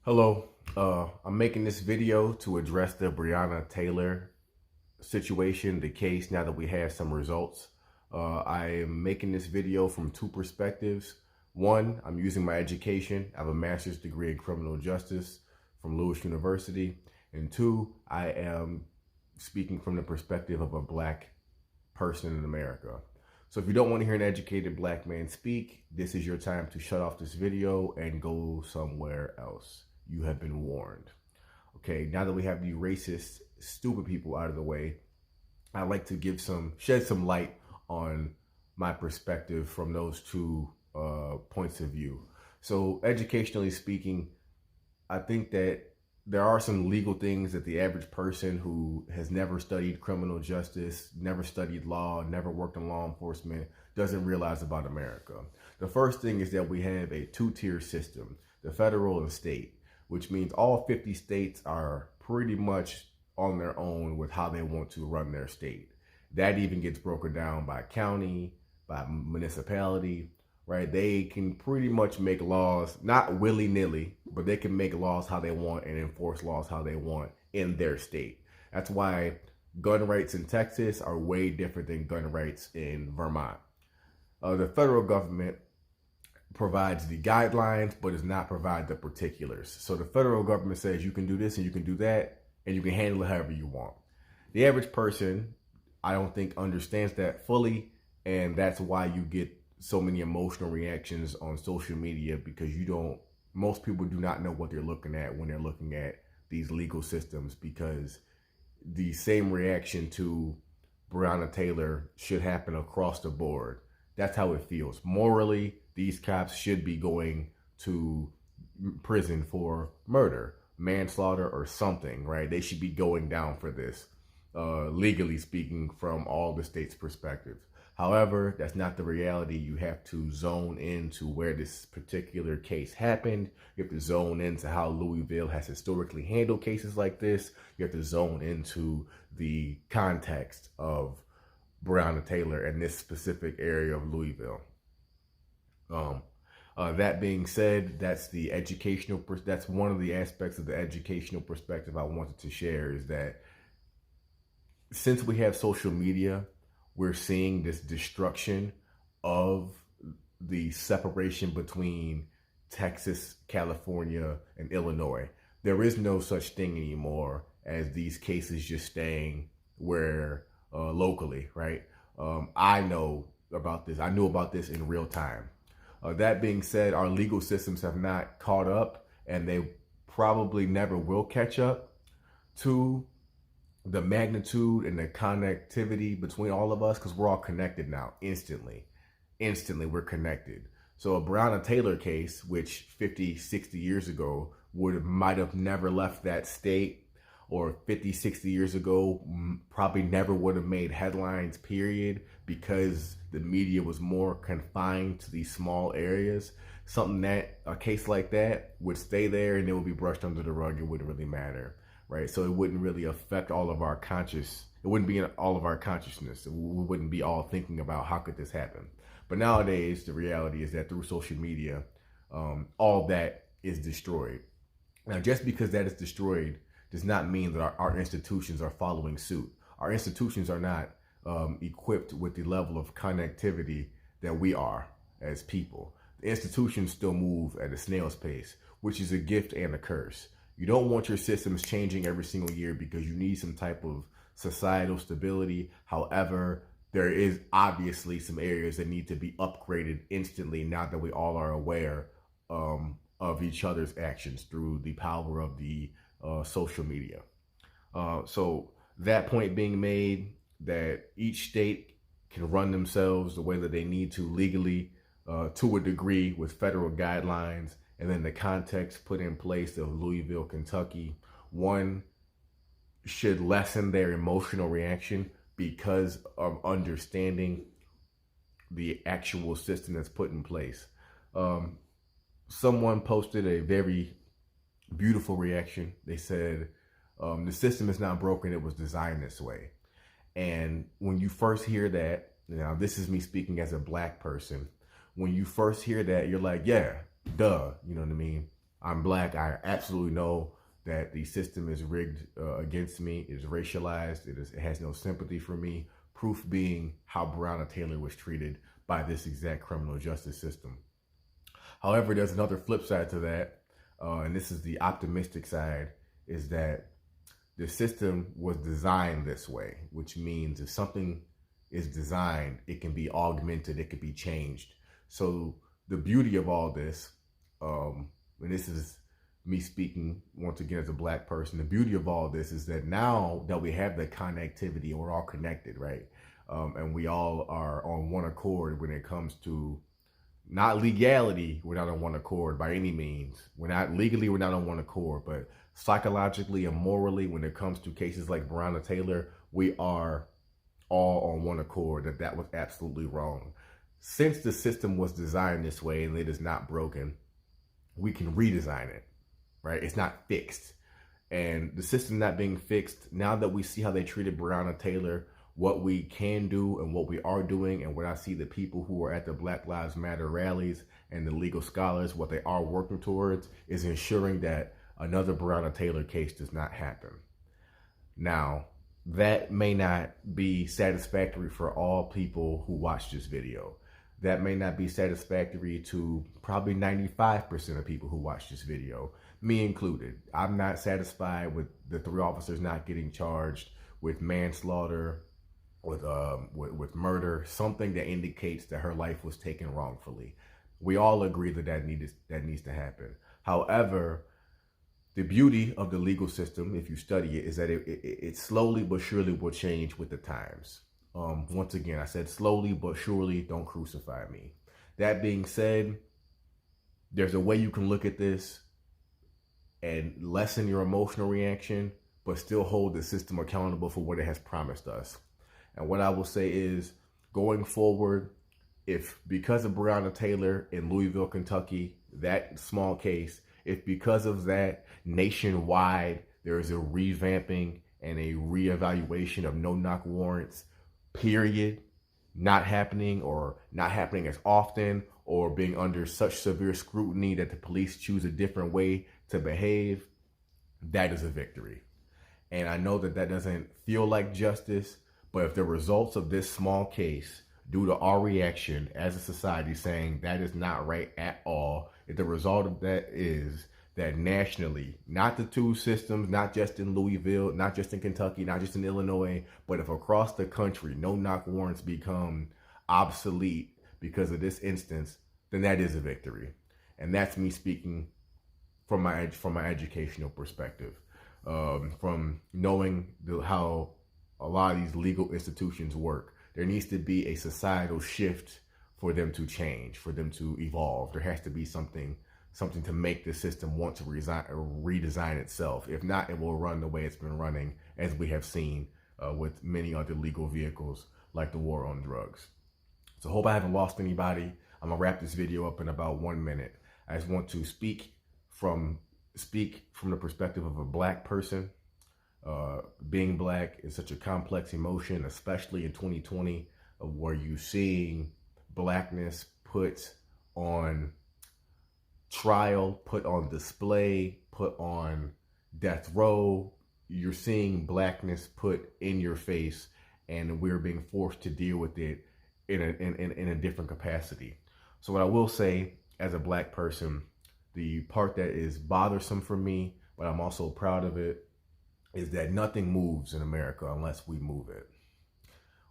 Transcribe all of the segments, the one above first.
Hello, I'm making this video to address the Breonna Taylor situation, the case, now that we have some results. I am making this video from two perspectives. One, I'm using my education. I have a master's degree in criminal justice from Lewis University. And two, I am speaking from the perspective of a black person in America. So if you don't want to hear an educated black man speak, this is your time to shut off this video and go somewhere else. You have been warned. Okay, now that we have the racist, stupid people out of the way, I'd like to shed some light on my perspective from those two points of view. So educationally speaking, I think that there are some legal things that the average person who has never studied criminal justice, never studied law, never worked in law enforcement doesn't realize about America. The first thing is that we have a two-tier system, the federal and state, which means all 50 states are pretty much on their own with how they want to run their state. That even gets broken down by county, by municipality, right? They can pretty much make laws, not willy-nilly, but they can make laws how they want and enforce laws how they want in their state. That's why gun rights in Texas are way different than gun rights in Vermont. The federal government provides the guidelines, but does not provide the particulars. So the federal government says you can do this and you can do that, and you can handle it however you want. The average person, I don't think, understands that fully, and that's why you get so many emotional reactions on social media, because most people do not know what they're looking at when they're looking at these legal systems, because the same reaction to Breonna Taylor should happen across the board. That's how it feels. Morally, these cops should be going to prison for murder, manslaughter, or something, right? They should be going down for this, legally speaking, from all the states' perspectives. However, that's not the reality. You have to zone into where this particular case happened. You have to zone into how Louisville has historically handled cases like this. You have to zone into the context of Breonna Taylor and this specific area of Louisville. That being said, that's one of the aspects of the educational perspective I wanted to share, is that since we have social media, we're seeing this destruction of the separation between Texas, California, and Illinois. There is no such thing anymore as these cases just staying where locally, right? I know about this. I knew about this in real time. That being said, our legal systems have not caught up, and they probably never will catch up to the magnitude and the connectivity between all of us, because we're all connected now. Instantly we're connected. So a Breonna Taylor case, which 50, 60 years ago might have never left that state, or 50, 60 years ago probably never would have made headlines, period, because the media was more confined to these small areas. A case like that would stay there and it would be brushed under the rug. It wouldn't really matter, right? So it wouldn't really affect it wouldn't be in all of our consciousness. We wouldn't be all thinking about how could this happen. But nowadays, the reality is that through social media, all that is destroyed. Now, just because that is destroyed does not mean that our institutions are following suit. Our institutions are not equipped with the level of connectivity that we are as people. The institutions still move at a snail's pace, which is a gift and a curse. You don't want your systems changing every single year because you need some type of societal stability. However, there is obviously some areas that need to be upgraded instantly now that we all are aware of each other's actions through the power of the social media. So that point being made, that each state can run themselves the way that they need to legally, to a degree, with federal guidelines, and then the context put in place of Louisville, Kentucky, one should lessen their emotional reaction because of understanding the actual system that's put in place. Someone posted a very beautiful reaction. They said, the system is not broken, it was designed this way. And when you first hear that, now this is me speaking as a black person, when you first hear that, you're like, yeah, duh, you know what I mean? I'm black. I absolutely know that the system is rigged against me. It is racialized. It has no sympathy for me. Proof being how Breonna Taylor was treated by this exact criminal justice system. However, there's another flip side to that, and this is the optimistic side, is that the system was designed this way, which means if something is designed, it can be augmented, it can be changed. So the beauty of all this, and this is me speaking once again as a black person, the beauty of all this is that now that we have the connectivity and we're all connected, right? And we all are on one accord when it comes to not legality, we're not on one accord by any means. We're not on one accord, but psychologically and morally, when it comes to cases like Breonna Taylor, we are all on one accord that was absolutely wrong. Since the system was designed this way and it is not broken, we can redesign it, right? It's not fixed. And the system not being fixed, now that we see how they treated Breonna Taylor, what we can do and what we are doing, and what I see the people who are at the Black Lives Matter rallies and the legal scholars, what they are working towards is ensuring that another Breonna Taylor case does not happen. Now, that may not be satisfactory for all people who watch this video. That may not be satisfactory to probably 95% of people who watch this video, me included. I'm not satisfied with the 3 officers not getting charged with manslaughter, with murder, something that indicates that her life was taken wrongfully. We all agree that needs to happen. However, the beauty of the legal system, if you study it, is that it slowly but surely will change with the times. Once again, I said slowly but surely, don't crucify me. That being said, there's a way you can look at this and lessen your emotional reaction, but still hold the system accountable for what it has promised us. And what I will say is, going forward, if because of Breonna Taylor in Louisville, Kentucky, that small case, if because of that nationwide there is a revamping and a reevaluation of no-knock warrants, period, not happening or not happening as often, or being under such severe scrutiny that the police choose a different way to behave, that is a victory. And I know that doesn't feel like justice, but if the results of this small case, due to our reaction as a society saying that is not right at all, if the result of that is that nationally, not the 2 systems, not just in Louisville, not just in Kentucky, not just in Illinois, but if across the country no-knock warrants become obsolete because of this instance, then that is a victory. And that's me speaking from my educational perspective, from knowing how a lot of these legal institutions work. There needs to be a societal shift for them to change, for them to evolve. There has to be something to make the system want to redesign itself. If not, it will run the way it's been running, as we have seen with many other legal vehicles like the war on drugs. So I hope I haven't lost anybody. I'm gonna wrap this video up in about 1 minute. I just want to speak from the perspective of a black person. Being black is such a complex emotion, especially in 2020, where you're seeing blackness put on trial, put on display, put on death row. You're seeing blackness put in your face, and we're being forced to deal with it in a different capacity. So what I will say as a black person, the part that is bothersome for me, but I'm also proud of it, is that nothing moves in America unless we move it.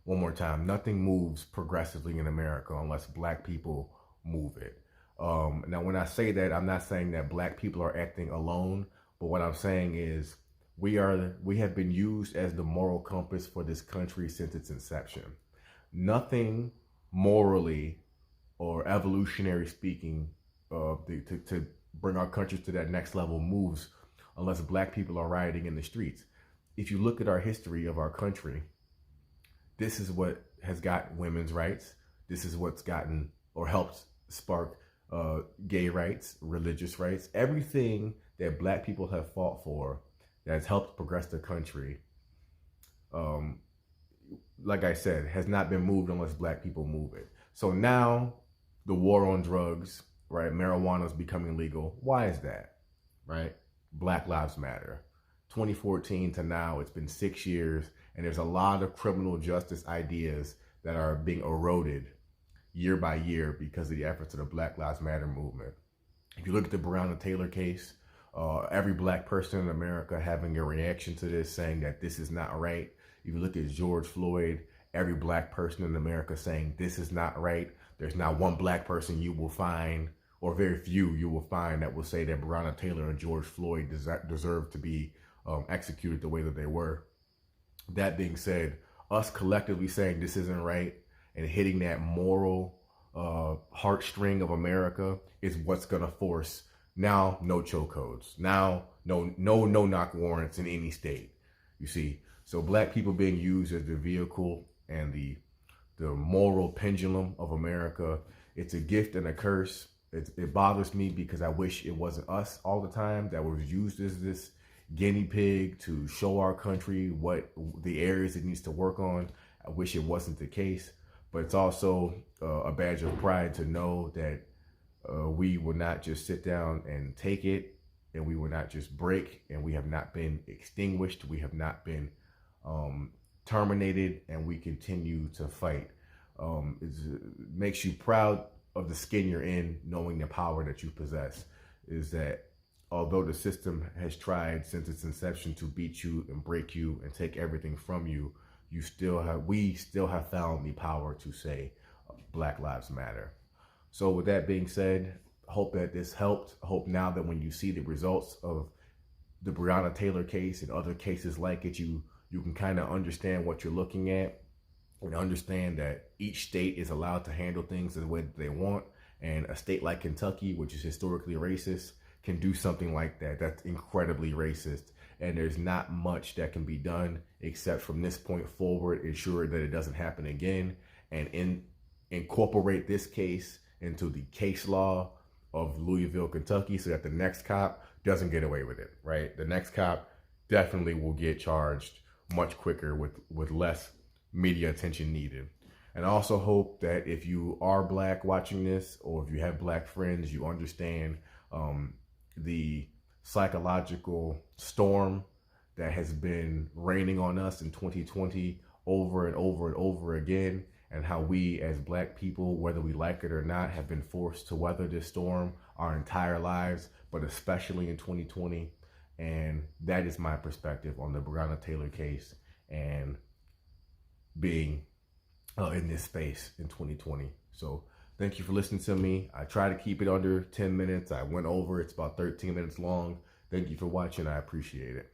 One more time, nothing moves progressively in America unless black people move it. Now, when I say that, I'm not saying that black people are acting alone, but what I'm saying is we have been used as the moral compass for this country since its inception. Nothing morally or evolutionary speaking to bring our country to that next level moves unless black people are rioting in the streets. If you look at our history of our country, this is what has got women's rights. This is what's gotten or helped spark gay rights, religious rights, everything that black people have fought for that has helped progress the country. Like I said, has not been moved unless black people move it. So now the war on drugs, right? Marijuana is becoming legal. Why is that? right? Black Lives Matter. 2014 to now, it's been 6 years, and there's a lot of criminal justice ideas that are being eroded year by year because of the efforts of the Black Lives Matter movement. If you look at the Breonna Taylor case, every black person in America having a reaction to this, saying that this is not right. If you look at George Floyd, every black person in America saying this is not right. There's not one black person you will find, or very few you will find, that will say that Breonna Taylor and George Floyd deserve to be executed the way that they were. That being said, us collectively saying this isn't right and hitting that moral heartstring of America is what's gonna force now no chokeholds, now no knock warrants in any state. You see, so black people being used as the vehicle and the moral pendulum of America, it's a gift and a curse. It bothers me because I wish it wasn't us all the time that was used as this guinea pig to show our country what the areas it needs to work on. I wish it wasn't the case, but it's also a badge of pride to know that we will not just sit down and take it, and we will not just break, and we have not been extinguished, we have not been terminated, and we continue to fight. It makes you proud of the skin you're in, knowing the power that you possess. Is that although the system has tried since its inception to beat you and break you and take everything from you, we still have found the power to say Black Lives Matter. So with that being said, I hope that this helped. I hope now that when you see the results of the Breonna Taylor case and other cases like it, you can kind of understand what you're looking at and understand that each state is allowed to handle things the way that they want. And a state like Kentucky, which is historically racist, can do something like that. That's incredibly racist. And there's not much that can be done except from this point forward, ensure that it doesn't happen again, and incorporate this case into the case law of Louisville, Kentucky, so that the next cop doesn't get away with it, right? The next cop definitely will get charged much quicker with less media attention needed. And I also hope that if you are black watching this, or if you have black friends, you understand the psychological storm that has been raining on us in 2020 over and over and over again, and how we as black people, whether we like it or not, have been forced to weather this storm our entire lives, but especially in 2020. And that is my perspective on the Breonna Taylor case and being in this space in 2020. So thank you for listening to me. I try to keep it under 10 minutes. I went over, it's about 13 minutes long. Thank you for watching. I appreciate it.